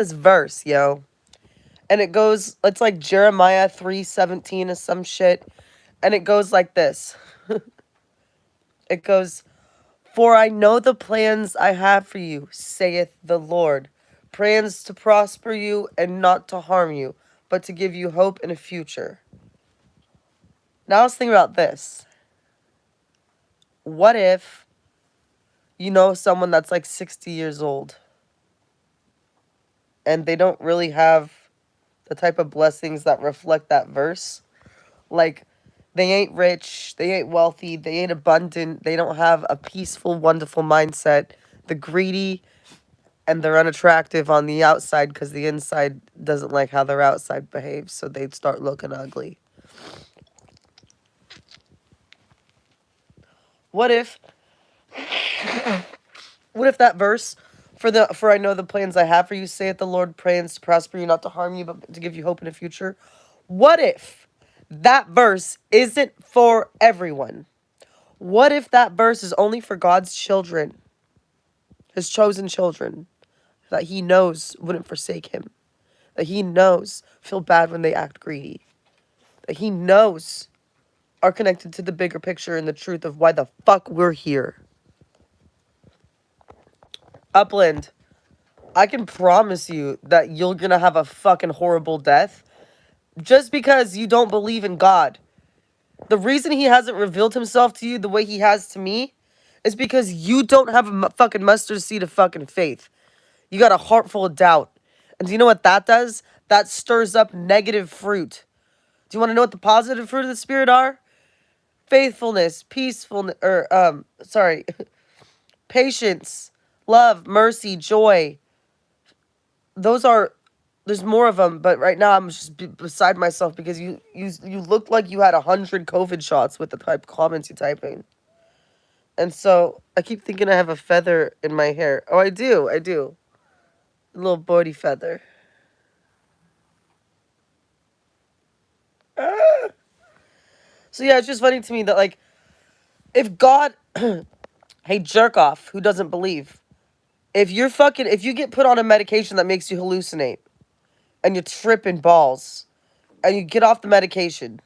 this verse, yo. And it goes, it's like Jeremiah 3:17 or some shit. And it goes like this. It goes, "For I know the plans I have for you, saith the Lord. Plans to prosper you and not to harm you, but to give you hope and a future." Now let's think about this. What if you know someone that's like 60 years old and they don't really have the type of blessings that reflect that verse? Like, they ain't rich, they ain't wealthy, they ain't abundant, they don't have a peaceful, wonderful mindset. The greedy and they're unattractive on the outside because the inside doesn't like how their outside behaves, so they'd start looking ugly. What if that verse, for I know the plans I have for you, saith the Lord, plans to prosper you, not to harm you, but to give you hope in the future? What if that verse isn't for everyone? What if that verse is only for God's children, his chosen children, that he knows wouldn't forsake him, that he knows feel bad when they act greedy, that he knows are connected to the bigger picture and the truth of why the fuck we're here? Upland, I can promise you that you're gonna have a fucking horrible death just because you don't believe in God. The reason he hasn't revealed himself to you the way he has to me is because you don't have a fucking mustard seed of fucking faith. You got a heart full of doubt. And do you know what that does? That stirs up negative fruit. Do you want to know what the positive fruit of the Spirit are? Faithfulness, peacefulness, patience, love, mercy, joy. Those are, there's more of them, but right now I'm just beside myself because you look like you had 100 COVID shots with the type of comments you're typing. And so I keep thinking I have a feather in my hair. Oh, I do. A little body feather. Ah. So yeah, it's just funny to me that, like, if God, hey, jerk off, who doesn't believe? If you get put on a medication that makes you hallucinate and you're tripping balls and you get off the medication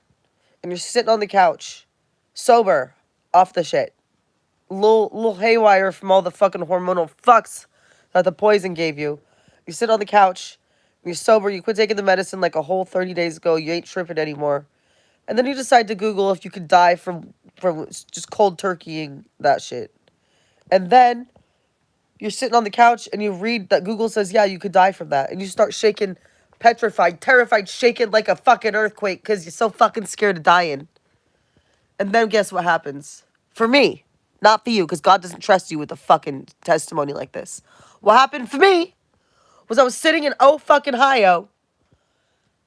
and you're sitting on the couch, sober, off the shit, little haywire from all the fucking hormonal fucks that the poison gave you. You sit on the couch, you're sober, you quit taking the medicine like a whole 30 days ago, you ain't tripping anymore. And then you decide to Google if you could die from just cold turkeying that shit. And then you're sitting on the couch and you read that Google says, yeah, you could die from that. And you start shaking, petrified, terrified, shaking like a fucking earthquake because you're so fucking scared of dying. And then guess what happens? For me, not for you, because God doesn't trust you with a fucking testimony like this. What happened for me was I was sitting in fucking Ohio,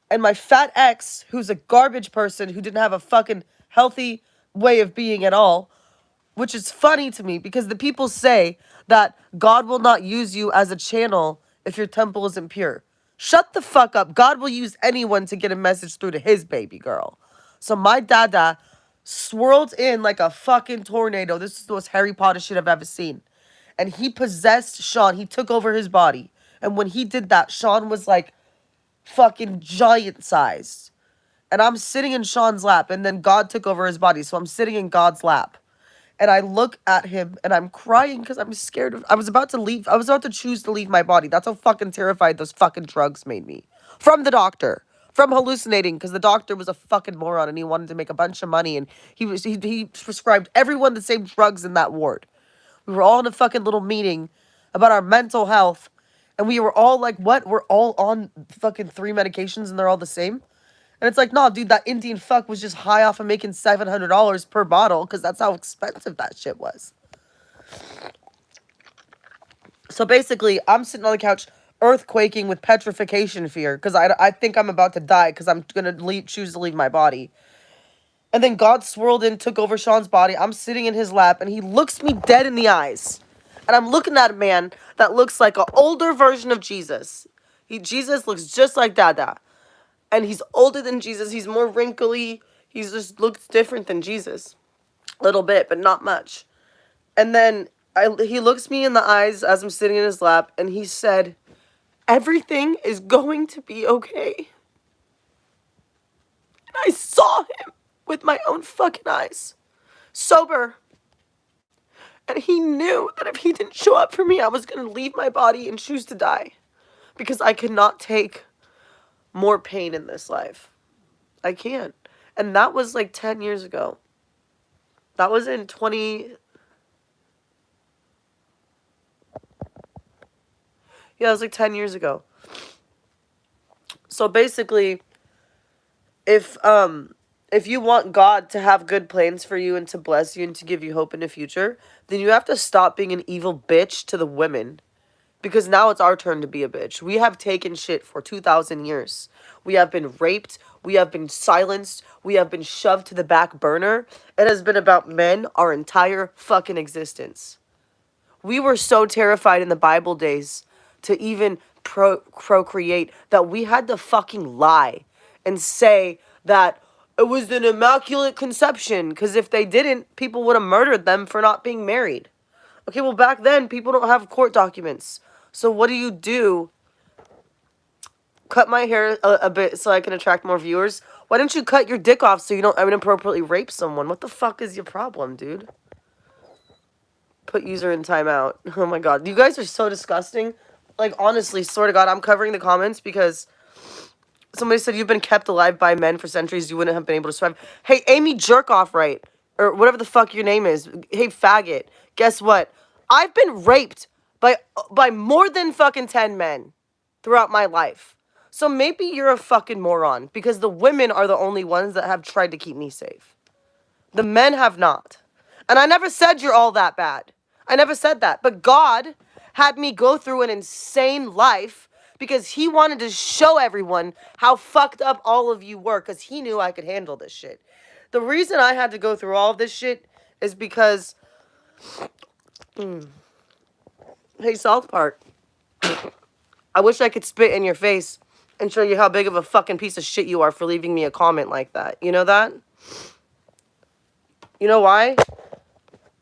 and my fat ex, who's a garbage person who didn't have a fucking healthy way of being at all, which is funny to me because the people say that God will not use you as a channel if your temple isn't pure. Shut the fuck up. God will use anyone to get a message through to his baby girl. So my dada swirled in like a fucking tornado. This is the most Harry Potter shit I've ever seen. And he possessed Sean. He took over his body. And when he did that, Sean was like fucking giant sized. And I'm sitting in Sean's lap, and then God took over his body. So I'm sitting in God's lap. And I look at him and I'm crying because I'm scared of. I was about to leave. I was about to choose to leave my body. That's how fucking terrified those fucking drugs made me. From the doctor. From hallucinating because the doctor was a fucking moron and he wanted to make a bunch of money and he prescribed everyone the same drugs in that ward. We were all in a fucking little meeting about our mental health and we were all like, what? We're all on fucking 3 medications and they're all the same? And it's like, no, dude, that Indian fuck was just high off of making $700 per bottle because that's how expensive that shit was. So basically, I'm sitting on the couch earthquaking with petrification fear because I think I'm about to die because I'm going to choose to leave my body. And then God swirled in, took over Sean's body. I'm sitting in his lap and he looks me dead in the eyes. And I'm looking at a man that looks like an older version of Jesus. Jesus looks just like Dada. And he's older than Jesus. He's more wrinkly. He just looks different than Jesus. A little bit, but not much. And then he looks me in the eyes as I'm sitting in his lap, and he said, Everything is going to be okay. And I saw him with my own fucking eyes. Sober. And he knew that if he didn't show up for me, I was going to leave my body and choose to die. Because I could not take more pain in this life. I can't. And that was like 10 years ago. That was in 20... Yeah, it was like 10 years ago. So basically, if you want God to have good plans for you and to bless you and to give you hope in the future, then you have to stop being an evil bitch to the women. Because now it's our turn to be a bitch. We have taken shit for 2,000 years. We have been raped. We have been silenced. We have been shoved to the back burner. It has been about men our entire fucking existence. We were so terrified in the Bible days to even procreate that we had to fucking lie and say that it was an immaculate conception. Because if they didn't, people would have murdered them for not being married. Okay, well, back then, people don't have court documents. So what do? Cut my hair a bit so I can attract more viewers? Why don't you cut your dick off so you don't inappropriately rape someone? What the fuck is your problem, dude? Put user in timeout. Oh my god. You guys are so disgusting. Like, honestly, swear to God, I'm covering the comments because somebody said you've been kept alive by men for centuries. You wouldn't have been able to survive. Hey, Amy Jerkoff, right? Or whatever the fuck your name is. Hey, faggot. Guess what? I've been raped by more than fucking 10 men throughout my life. So maybe you're a fucking moron because the women are the only ones that have tried to keep me safe. The men have not. And I never said you're all that bad. I never said that. But God had me go through an insane life because he wanted to show everyone how fucked up all of you were because he knew I could handle this shit. The reason I had to go through all of this shit is because... Hey, South Park. I wish I could spit in your face and show you how big of a fucking piece of shit you are for leaving me a comment like that. You know that? You know why?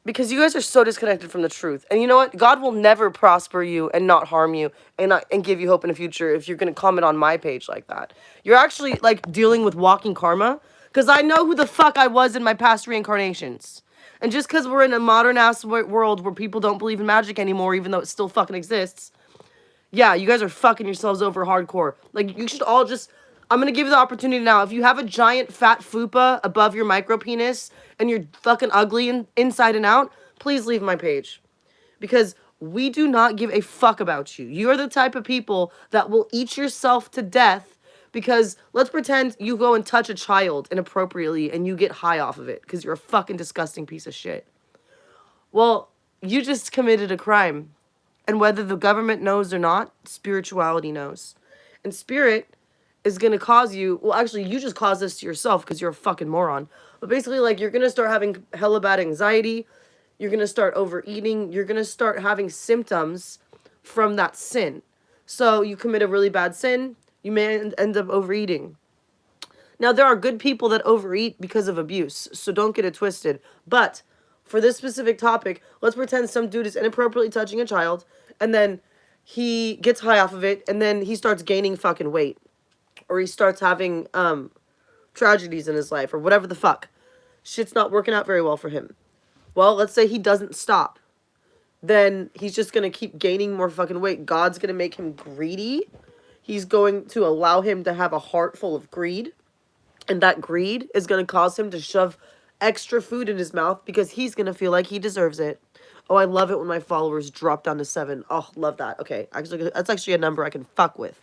Because you guys are so disconnected from the truth. And you know what? God will never prosper you and not harm you and give you hope in the future if you're going to comment on my page like that. You're actually, like, dealing with walking karma. Because I know who the fuck I was in my past reincarnations. And just because we're in a modern-ass world where people don't believe in magic anymore, even though it still fucking exists, yeah, you guys are fucking yourselves over hardcore. Like, you should all just... I'm going to give you the opportunity now. If you have a giant fat fupa above your micro penis and you're fucking ugly inside and out, please leave my page. Because we do not give a fuck about you. You're the type of people that will eat yourself to death because let's pretend you go and touch a child inappropriately and you get high off of it because you're a fucking disgusting piece of shit. Well, you just committed a crime. And whether the government knows or not, spirituality knows. And spirit is going to cause you... Well, actually, you just caused this to yourself because you're a fucking moron. But basically, like, you're going to start having hella bad anxiety. You're going to start overeating. You're going to start having symptoms from that sin. So you commit a really bad sin. You may end up overeating. Now, there are good people that overeat because of abuse. So don't get it twisted. But for this specific topic, let's pretend some dude is inappropriately touching a child. And then he gets high off of it. And then he starts gaining fucking weight. Or he starts having tragedies in his life, or whatever the fuck. Shit's not working out very well for him. Well, let's say he doesn't stop. Then he's just going to keep gaining more fucking weight. God's going to make him greedy. He's going to allow him to have a heart full of greed. And that greed is going to cause him to shove extra food in his mouth because he's going to feel like he deserves it. Oh, I love it when my followers drop down to 7. Oh, love that. Okay, actually, that's actually a number I can fuck with.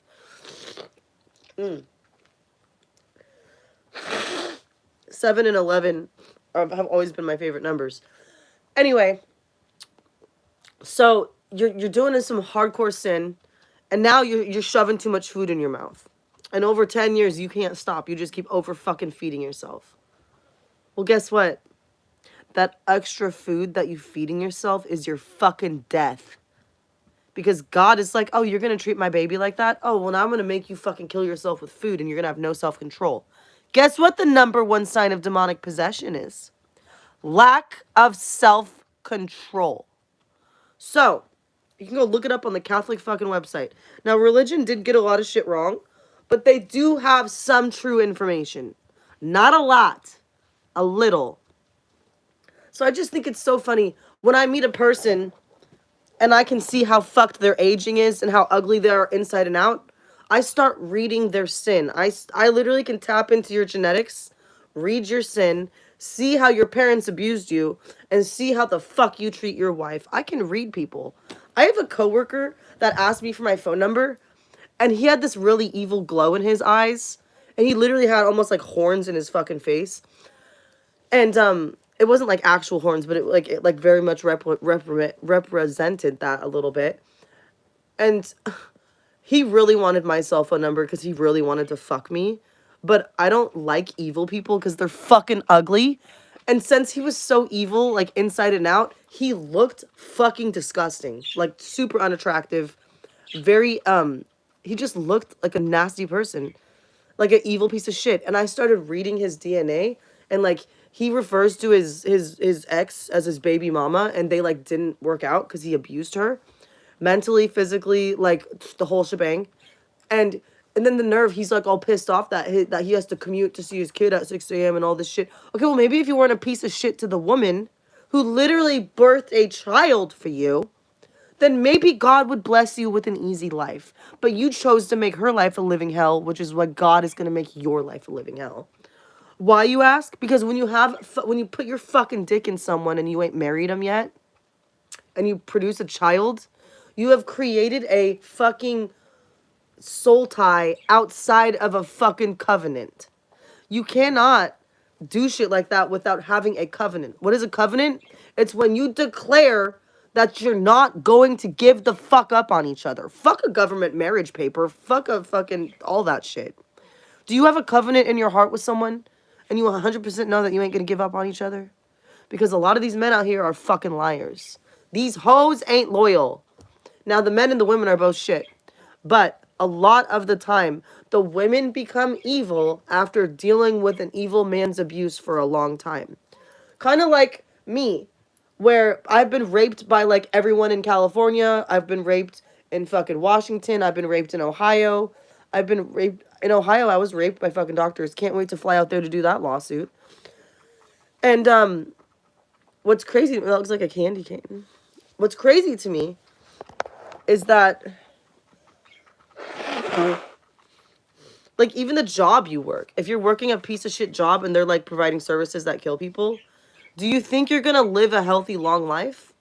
7 and 11 have always been my favorite numbers. Anyway, so you're doing some hardcore sin, and now you're shoving too much food in your mouth. And over 10 years, you can't stop. You just keep over fucking feeding yourself. Well, guess what? That extra food that you feeding yourself is your fucking death. Because God is like, oh, you're going to treat my baby like that? Oh, well, now I'm going to make you fucking kill yourself with food and you're going to have no self-control. Guess what the number one sign of demonic possession is? Lack of self-control. So, You can go look it up on the Catholic fucking website. Now, religion did get a lot of shit wrong, but they do have some true information. Not a lot, a little. So I just think it's so funny when I meet a person and I can see how fucked their aging is and how ugly they are inside and out. I start reading their sin. I literally can tap into your genetics, read your sin, see how your parents abused you, and see how the fuck you treat your wife. I can read people. I have a coworker that asked me for my phone number, and he had this really evil glow in his eyes, and he literally had almost like horns in his fucking face. And it wasn't like actual horns, but it very much represented that a little bit. And he really wanted my cell phone number because he really wanted to fuck me. But I don't like evil people because they're fucking ugly. And since he was so evil, like inside and out, he looked fucking disgusting. Like super unattractive. Very, he just looked like a nasty person. Like an evil piece of shit. And I started reading his DNA, and like he refers to his ex as his baby mama, and they like didn't work out because he abused her mentally, physically, like the whole shebang. And and then the nerve, he's like all pissed off that he has to commute to see his kid at 6 a.m. and all this shit. Okay, well maybe if you weren't a piece of shit to the woman who literally birthed a child for you, then maybe God would bless you with an easy life. But you chose to make her life a living hell, which is what God is going to make your life a living hell. Why, you ask? Because when you put your fucking dick in someone and you ain't married them yet, and you produce a child, you have created a fucking soul tie outside of a fucking covenant. You cannot do shit like that without having a covenant. What is a covenant? It's when you declare that you're not going to give the fuck up on each other. Fuck a government marriage paper. Fuck a fucking all that shit. Do you have a covenant in your heart with someone and you 100% know that you ain't going to give up on each other? Because a lot of these men out here are fucking liars. These hoes ain't loyal. Now, the men and the women are both shit. But a lot of the time, the women become evil after dealing with an evil man's abuse for a long time. Kind of like me, where I've been raped by like everyone in California. I've been raped in fucking Washington. I've been raped in Ohio. I've been raped in Ohio. I was raped by fucking doctors. Can't wait to fly out there to do that lawsuit. And what's crazy, that looks like a candy cane. What's crazy to me is that like even the job you work, if you're working a piece of shit job and they're like providing services that kill people, do you think you're gonna live a healthy long life?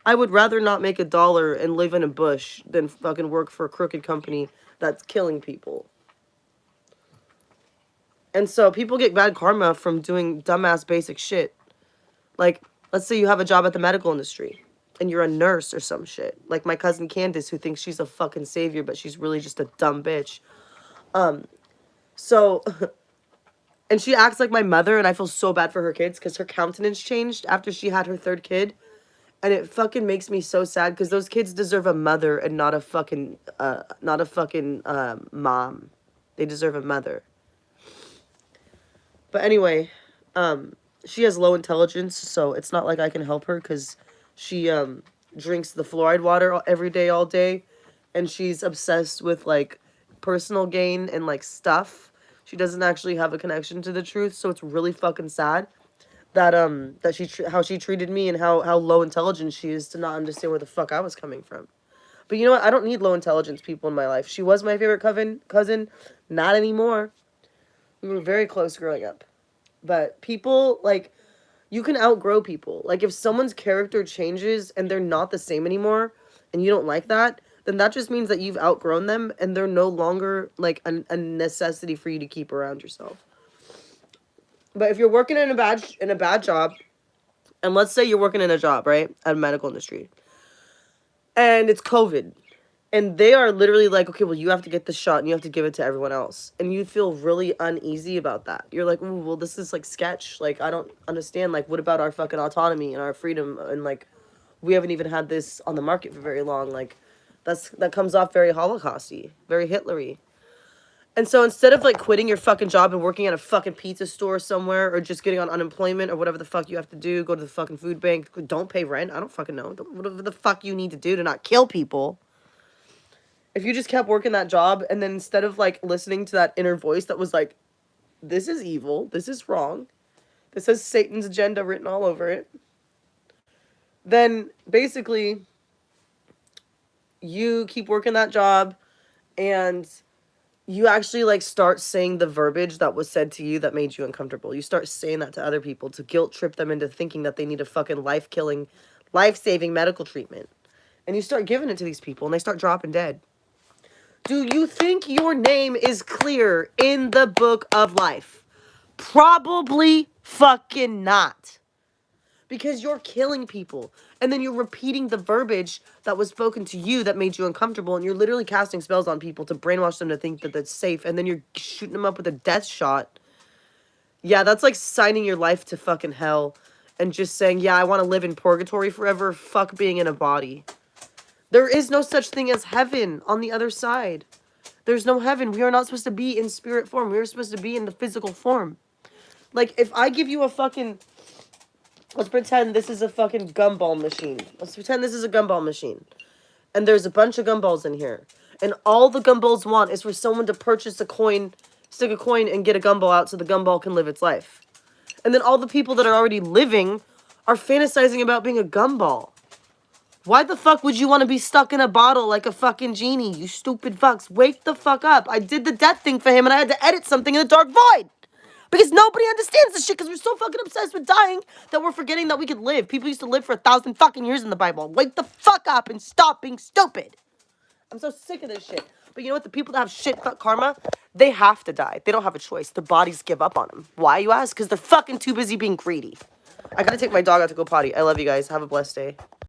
I would rather not make $1 and live in a bush than fucking work for a crooked company that's killing people. And so people get bad karma from doing dumbass basic shit. Like, let's say you have a job at the medical industry and you're a nurse or some shit. Like my cousin Candace, who thinks she's a fucking savior, but she's really just a dumb bitch. So, and she acts like my mother, and I feel so bad for her kids because her countenance changed after she had her third kid. And it fucking makes me so sad because those kids deserve a mother and not a fucking mom. They deserve a mother. But anyway, she has low intelligence, so it's not like I can help her because she drinks the fluoride water every day, all day, and she's obsessed with like personal gain and like stuff. She doesn't actually have a connection to the truth, so it's really fucking sad that how she treated me and how low intelligence she is to not understand where the fuck I was coming from. But you know what? I don't need low intelligence people in my life. She was my favorite cousin, not anymore. We were very close growing up. But people, like, you can outgrow people. Like, if someone's character changes and they're not the same anymore, and you don't like that, then that just means that you've outgrown them and they're no longer, like, a necessity for you to keep around yourself. But if you're working in a bad job, and let's say you're working in a job, right, at a medical industry, and it's COVID, and they are literally like, okay, well, you have to get the shot and you have to give it to everyone else. And you feel really uneasy about that. You're like, ooh, well, this is like sketch. Like, I don't understand. Like, what about our fucking autonomy and our freedom? And like, we haven't even had this on the market for very long. Like, that comes off very Holocausty, very Hitlery. And so instead of like quitting your fucking job and working at a fucking pizza store somewhere or just getting on unemployment or whatever the fuck you have to do, go to the fucking food bank, don't pay rent. I don't fucking know. Whatever the fuck you need to do to not kill people. If you just kept working that job and then instead of like listening to that inner voice that was like, this is evil, this is wrong, this has Satan's agenda written all over it, then basically you keep working that job and you actually like start saying the verbiage that was said to you that made you uncomfortable. You start saying that to other people to guilt trip them into thinking that they need a fucking life-killing, life-saving medical treatment. And you start giving it to these people and they start dropping dead. Do you think your name is clear in the book of life? Probably fucking not. Because you're killing people. And then you're repeating the verbiage that was spoken to you that made you uncomfortable. And you're literally casting spells on people to brainwash them to think that that's safe. And then you're shooting them up with a death shot. Yeah, that's like signing your life to fucking hell. And just saying, yeah, I want to live in purgatory forever. Fuck being in a body. There is no such thing as heaven on the other side. There's no heaven. We are not supposed to be in spirit form. We are supposed to be in the physical form. Like, if I give you a fucking... Let's pretend this is a fucking gumball machine. Let's pretend this is a gumball machine. And there's a bunch of gumballs in here. And all the gumballs want is for someone to purchase a coin, stick a coin, and get a gumball out so the gumball can live its life. And then all the people that are already living are fantasizing about being a gumball. Why the fuck would you want to be stuck in a bottle like a fucking genie, you stupid fucks? Wake the fuck up. I did the death thing for him and I had to edit something in the dark void. Because nobody understands this shit because we're so fucking obsessed with dying that we're forgetting that we could live. People used to live for 1,000 fucking years in the Bible. Wake the fuck up and stop being stupid. I'm so sick of this shit. But you know what? The people that have shit fuck karma, they have to die. They don't have a choice. Their bodies give up on them. Why, you ask? Because they're fucking too busy being greedy. I gotta take my dog out to go potty. I love you guys. Have a blessed day.